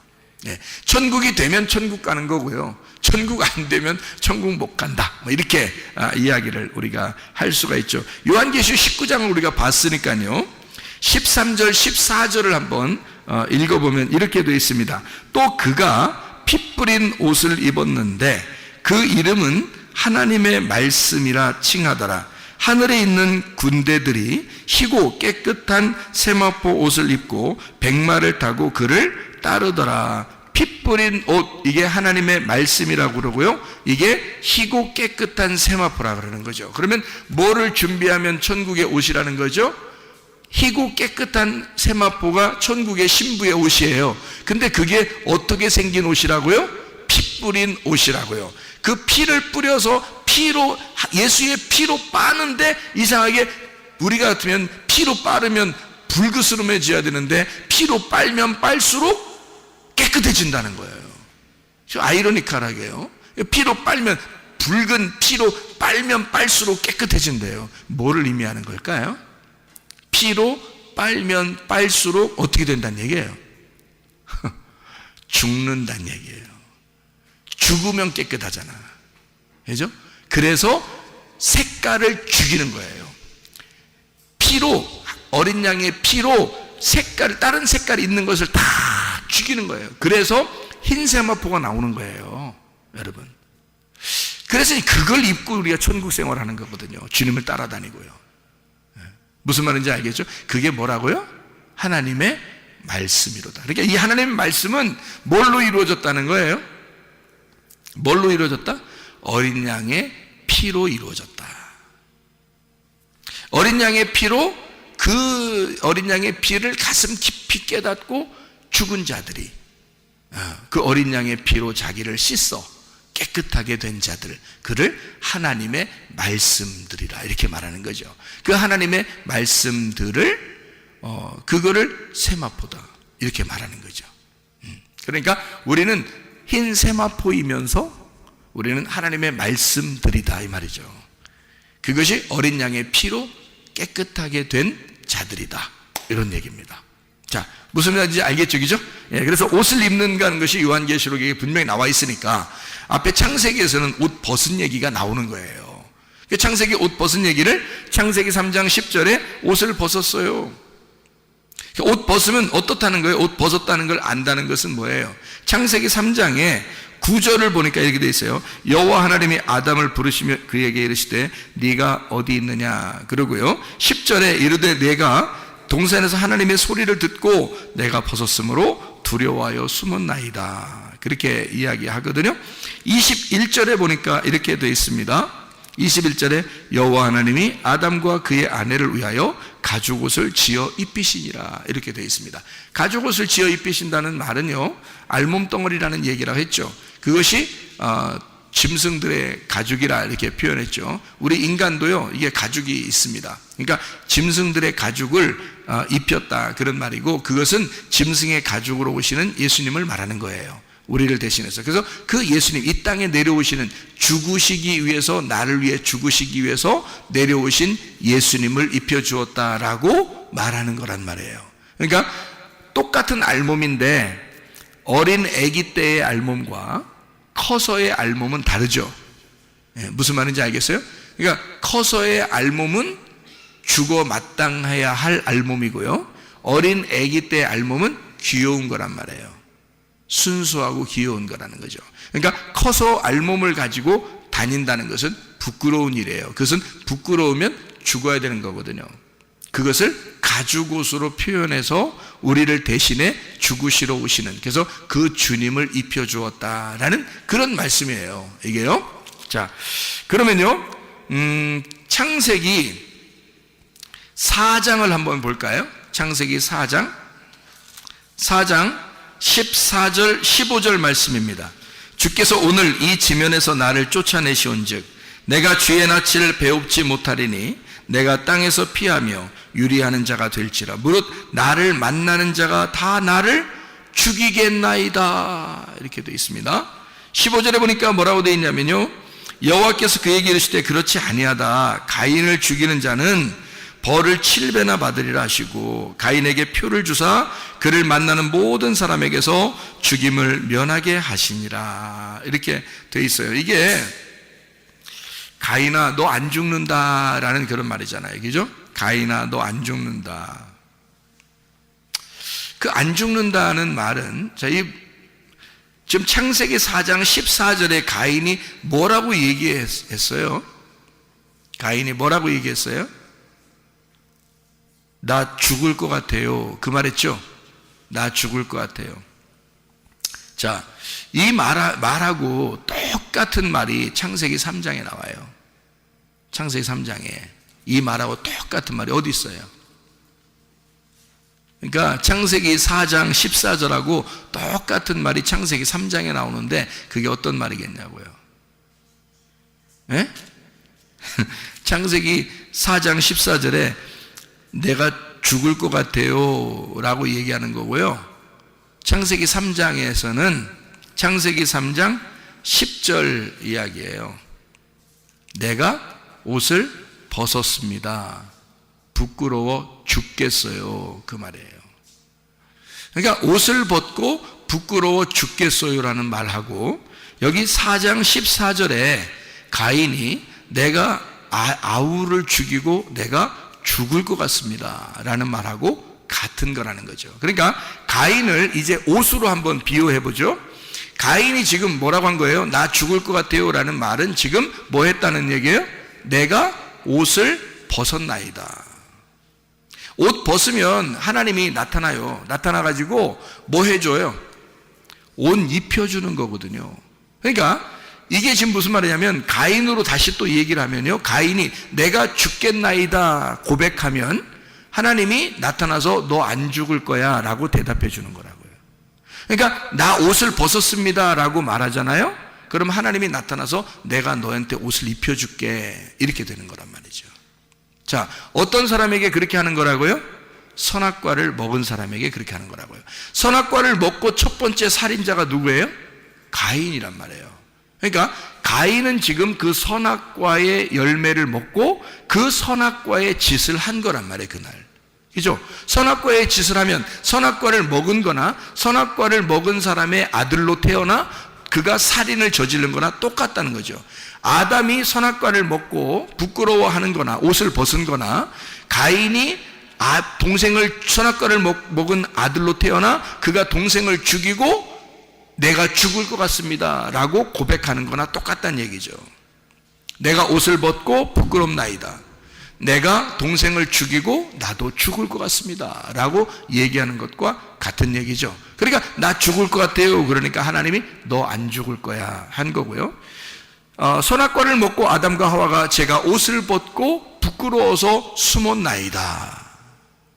천국이 되면 천국 가는 거고요. 천국 안 되면 천국 못 간다. 이렇게 이야기를 우리가 할 수가 있죠. 요한계시록 19장을 우리가 봤으니까요. 13절, 14절을 한번 읽어보면 이렇게 되어 있습니다. 또 그가 피 뿌린 옷을 입었는데 그 이름은 하나님의 말씀이라 칭하더라. 하늘에 있는 군대들이 희고 깨끗한 세마포 옷을 입고 백마를 타고 그를 따르더라. 피 뿌린 옷, 이게 하나님의 말씀이라고 그러고요, 이게 희고 깨끗한 세마포라 그러는 거죠. 그러면 뭐를 준비하면 천국의 옷이라는 거죠? 희고 깨끗한 세마포가 천국의 신부의 옷이에요. 근데 그게 어떻게 생긴 옷이라고요? 피 뿌린 옷이라고요. 그 피를 뿌려서 피로, 예수의 피로 빠는데, 이상하게 우리 같으면 피로 빠르면 불그스름해져야 되는데 피로 빨면 빨수록 깨끗해진다는 거예요. 아이러니컬하게요. 피로 빨면, 붉은 피로 빨면 빨수록 깨끗해진대요. 뭐를 의미하는 걸까요? 피로 빨면 빨수록 어떻게 된다는 얘기예요? 죽는다는 얘기예요. 죽으면 깨끗하잖아. 그죠? 그래서 색깔을 죽이는 거예요. 피로, 어린 양의 피로 색깔, 다른 색깔이 있는 것을 다 죽이는 거예요. 그래서 흰 세마포가 나오는 거예요, 여러분. 그래서 그걸 입고 우리가 천국 생활하는 거거든요. 주님을 따라다니고요. 무슨 말인지 알겠죠? 그게 뭐라고요? 하나님의 말씀이로다. 그러니까 이 하나님의 말씀은 뭘로 이루어졌다는 거예요? 뭘로 이루어졌다? 어린 양의 피로 이루어졌다. 어린 양의 피로, 그 어린 양의 피를 가슴 깊이 깨닫고 죽은 자들이 그 어린 양의 피로 자기를 씻어 깨끗하게 된 자들, 그를 하나님의 말씀들이라 이렇게 말하는 거죠. 그 하나님의 말씀들을 그거를 세마포다 이렇게 말하는 거죠. 그러니까 우리는 흰 세마포이면서 우리는 하나님의 말씀들이다 이 말이죠. 그것이 어린 양의 피로 깨끗하게 된 자들이다 이런 얘기입니다. 자, 무슨 말인지 알겠죠, 그죠? 예, 그래서 옷을 입는다는 것이 요한계시록에 분명히 나와 있으니까 앞에 창세기에서는 옷 벗은 얘기가 나오는 거예요. 창세기 옷 벗은 얘기를 창세기 3장 10절에 옷을 벗었어요. 옷 벗으면 어떻다는 거예요? 옷 벗었다는 걸 안다는 것은 뭐예요? 창세기 3장에 9절을 보니까 이렇게 돼 있어요. 여호와 하나님이 아담을 부르시며 그에게 이르시되 네가 어디 있느냐 그러고요. 10절에 이르되 내가 동산에서 하나님의 소리를 듣고 내가 벗었으므로 두려워하여 숨었나이다. 그렇게 이야기하거든요. 21절에 보니까 이렇게 되어 있습니다. 21절에 여호와 하나님이 아담과 그의 아내를 위하여 가죽옷을 지어 입히시니라 이렇게 되어 있습니다. 가죽옷을 지어 입히신다는 말은요, 알몸덩어리라는 얘기라고 했죠. 그것이 짐승들의 가죽이라 이렇게 표현했죠. 우리 인간도요, 이게 가죽이 있습니다. 그러니까 짐승들의 가죽을 입혔다 그런 말이고, 그것은 짐승의 가죽으로 오시는 예수님을 말하는 거예요. 우리를 대신해서. 그래서 그 예수님, 이 땅에 내려오시는, 죽으시기 위해서, 나를 위해 죽으시기 위해서 내려오신 예수님을 입혀주었다라고 말하는 거란 말이에요. 그러니까 똑같은 알몸인데 어린 아기 때의 알몸과 커서의 알몸은 다르죠. 무슨 말인지 알겠어요? 그러니까 커서의 알몸은 죽어 마땅해야 할 알몸이고요, 어린 아기 때의 알몸은 귀여운 거란 말이에요. 순수하고 귀여운 거라는 거죠. 그러니까 커서 알몸을 가지고 다닌다는 것은 부끄러운 일이에요. 그것은 부끄러우면 죽어야 되는 거거든요. 그것을 가죽옷으로 표현해서 우리를 대신해 죽으시러 오시는, 그래서 그 주님을 입혀주었다라는 그런 말씀이에요, 이게요. 자, 그러면요, 창세기 4장을 한번 볼까요? 창세기 4장 14절 15절 말씀입니다. 주께서 오늘 이 지면에서 나를 쫓아내시온즉 내가 주의 낯을 배웁지 못하리니 내가 땅에서 피하며 유리하는 자가 될지라. 무릇 나를 만나는 자가 다 나를 죽이겠나이다. 이렇게 되어 있습니다. 15절에 보니까 뭐라고 되어 있냐면요, 여호와께서 그에게 이르시되 그렇지 아니하다. 가인을 죽이는 자는 벌을 7배나 받으리라 하시고 가인에게 표를 주사 그를 만나는 모든 사람에게서 죽임을 면하게 하시니라. 이렇게 되어 있어요. 이게 가인아 너 안 죽는다라는 그런 말이잖아요, 그죠? 가인아 너 안 죽는다. 그 안 죽는다는 말은, 자, 지금 창세기 4장 14절에 가인이 뭐라고 얘기했어요? 가인이 뭐라고 얘기했어요? 나 죽을 것 같아요. 그 말했죠? 나 죽을 것 같아요. 자, 이 말하고 똑같은 말이 창세기 3장에 나와요. 창세기 3장에 이 말하고 똑같은 말이 어디 있어요? 그러니까 창세기 4장 14절하고 똑같은 말이 창세기 3장에 나오는데 그게 어떤 말이겠냐고요? 예? 창세기 4장 14절에 내가 죽을 것 같아요 라고 얘기하는 거고요, 창세기 3장에서는 창세기 3장 10절 이야기예요. 내가 옷을 벗었습니다. 부끄러워 죽겠어요. 그 말이에요. 그러니까 옷을 벗고 부끄러워 죽겠어요라는 말하고, 여기 4장 14절에 가인이 내가 아우를 죽이고 내가 죽을 것 같습니다 라는 말하고 같은 거라는 거죠. 그러니까 가인을 이제 옷으로 한번 비유해 보죠. 가인이 지금 뭐라고 한 거예요? 나 죽을 것 같아요 라는 말은 지금 뭐 했다는 얘기예요? 내가 옷을 벗었나이다. 옷 벗으면 하나님이 나타나요. 나타나가지고 뭐 해줘요? 옷 입혀주는 거거든요. 그러니까 이게 지금 무슨 말이냐면, 가인으로 다시 또 얘기를 하면요, 가인이 내가 죽겠나이다 고백하면 하나님이 나타나서 너 안 죽을 거야 라고 대답해 주는 거라고요. 그러니까 나 옷을 벗었습니다 라고 말하잖아요. 그럼 하나님이 나타나서 내가 너한테 옷을 입혀줄게 이렇게 되는 거란 말이죠. 자, 어떤 사람에게 그렇게 하는 거라고요? 선악과를 먹은 사람에게 그렇게 하는 거라고요. 선악과를 먹고 첫 번째 살인자가 누구예요? 가인이란 말이에요. 그러니까 가인은 지금 그 선악과의 열매를 먹고 그 선악과의 짓을 한 거란 말이에요, 그날. 그죠? 선악과의 짓을 하면 선악과를 먹은 거나 선악과를 먹은 사람의 아들로 태어나 그가 살인을 저지른 거나 똑같다는 거죠. 아담이 선악과를 먹고 부끄러워하는 거나 옷을 벗은 거나 가인이 동생을 선악과를 먹은 아들로 태어나 그가 동생을 죽이고 내가 죽을 것 같습니다 라고 고백하는 거나 똑같다는 얘기죠. 내가 옷을 벗고 부끄럽나이다. 내가 동생을 죽이고 나도 죽을 것 같습니다 라고 얘기하는 것과 같은 얘기죠. 그러니까 나 죽을 것 같아요. 그러니까 하나님이 너 안 죽을 거야 한 거고요. 선악과를 먹고 아담과 하와가 제가 옷을 벗고 부끄러워서 숨었나이다.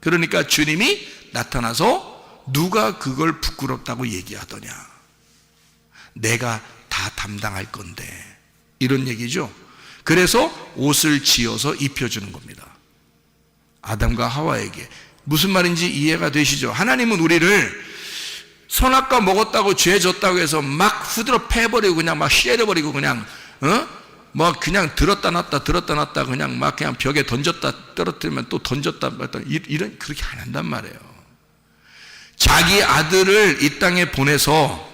그러니까 주님이 나타나서 누가 그걸 부끄럽다고 얘기하더냐, 내가 다 담당할 건데, 이런 얘기죠. 그래서 옷을 지어서 입혀주는 겁니다. 아담과 하와에게. 무슨 말인지 이해가 되시죠? 하나님은 우리를 선악과 먹었다고 죄 졌다고 해서 막 후드러 패버리고 그냥 막 쉐려버리고 그냥 뭐 그냥 들었다 놨다 그냥 막 그냥 벽에 던졌다 떨어뜨리면 또 던졌다 이런, 그렇게 안 한단 말이에요. 자기 아들을 이 땅에 보내서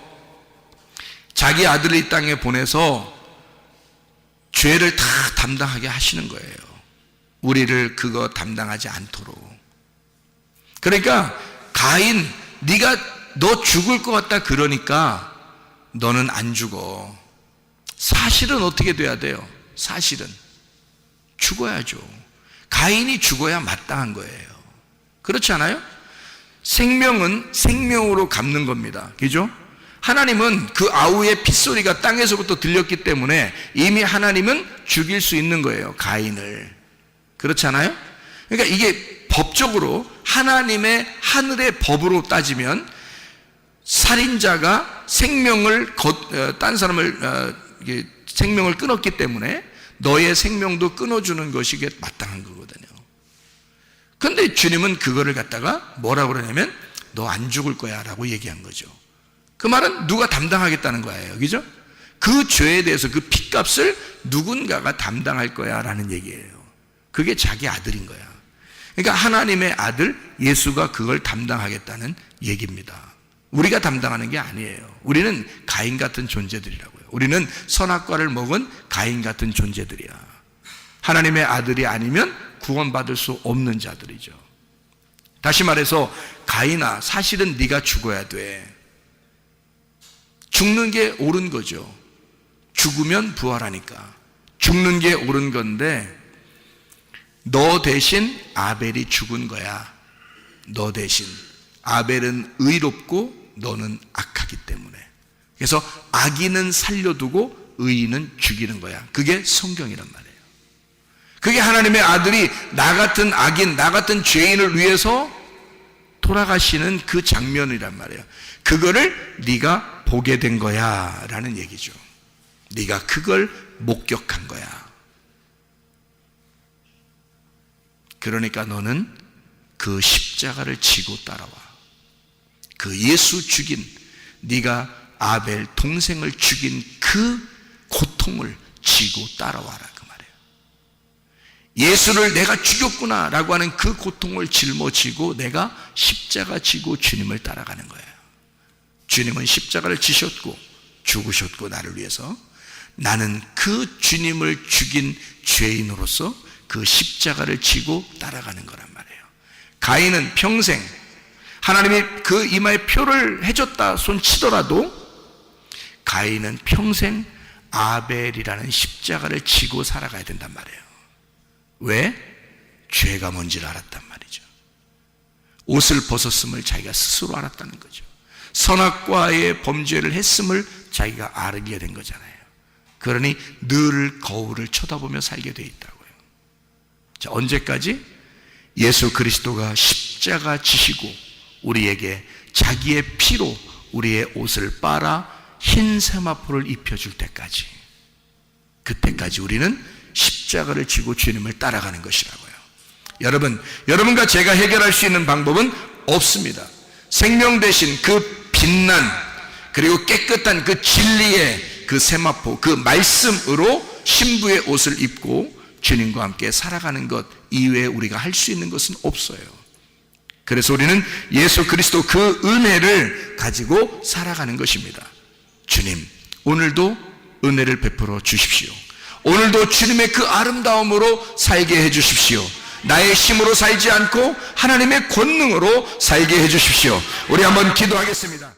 죄를 다 담당하게 하시는 거예요. 우리를 그거 담당하지 않도록. 그러니까 가인, 너 죽을 것 같다 그러니까 너는 안 죽어. 사실은 어떻게 돼야 돼요? 사실은 죽어야죠. 가인이 죽어야 마땅한 거예요. 그렇지 않아요? 생명은 생명으로 갚는 겁니다. 그죠? 하나님은 그 아우의 핏소리가 땅에서부터 들렸기 때문에 이미 하나님은 죽일 수 있는 거예요, 가인을. 그렇지 않아요? 그러니까 이게 법적으로 하나님의 하늘의 법으로 따지면 살인자가 딴 사람을 생명을 끊었기 때문에 너의 생명도 끊어주는 것이 마땅한 거거든요. 그런데 주님은 그거를 갖다가 뭐라고 그러냐면 너 안 죽을 거야 라고 얘기한 거죠. 그 말은 누가 담당하겠다는 거예요. 그죠? 그 죄에 대해서 그 핏값을 누군가가 담당할 거야 라는 얘기예요. 그게 자기 아들인 거야. 그러니까 하나님의 아들 예수가 그걸 담당하겠다는 얘기입니다. 우리가 담당하는 게 아니에요. 우리는 가인 같은 존재들이라고요. 우리는 선악과를 먹은 가인 같은 존재들이야. 하나님의 아들이 아니면 구원받을 수 없는 자들이죠. 다시 말해서 가인아, 사실은 네가 죽어야 돼. 죽는 게 옳은 거죠. 죽으면 부활하니까 죽는 게 옳은 건데 너 대신 아벨이 죽은 거야. 너 대신. 아벨은 의롭고 너는 악하기 때문에. 그래서 악인은 살려두고 의인은 죽이는 거야. 그게 성경이란 말이에요. 그게 하나님의 아들이 나 같은 악인, 나 같은 죄인을 위해서 돌아가시는 그 장면이란 말이에요. 그거를 네가 보게 된 거야 라는 얘기죠. 네가 그걸 목격한 거야. 그러니까 너는 그 십자가를 지고 따라와. 그 예수 죽인, 네가 아벨 동생을 죽인 그 고통을 지고 따라와라 그 말이에요. 예수를 내가 죽였구나 라고 하는 그 고통을 짊어지고 내가 십자가 지고 주님을 따라가는 거예요. 주님은 십자가를 지셨고 죽으셨고 나를 위해서, 나는 그 주님을 죽인 죄인으로서 그 십자가를 지고 따라가는 거란 말이에요. 가인은 평생 하나님이 그 이마에 표를 해줬다 손 치더라도 가인은 평생 아벨이라는 십자가를 지고 살아가야 된단 말이에요. 왜? 죄가 뭔지를 알았단 말이죠. 옷을 벗었음을 자기가 스스로 알았다는 거죠. 선악과의 범죄를 했음을 자기가 알게 된 거잖아요. 그러니 늘 거울을 쳐다보며 살게 돼 있다고요. 자, 언제까지? 예수 그리스도가 십자가 지시고 우리에게 자기의 피로 우리의 옷을 빨아 흰 세마포를 입혀줄 때까지, 그때까지 우리는 십자가를 지고 주님을 따라가는 것이라고요. 여러분과 제가 해결할 수 있는 방법은 없습니다. 생명 대신 그 빛난 그리고 깨끗한 그 진리의 그 세마포, 그 말씀으로 신부의 옷을 입고 주님과 함께 살아가는 것 이외에 우리가 할 수 있는 것은 없어요. 그래서 우리는 예수 그리스도 그 은혜를 가지고 살아가는 것입니다. 주님, 오늘도 은혜를 베풀어 주십시오. 오늘도 주님의 그 아름다움으로 살게 해 주십시오. 나의 힘으로 살지 않고 하나님의 권능으로 살게 해 주십시오. 우리 한번 기도하겠습니다.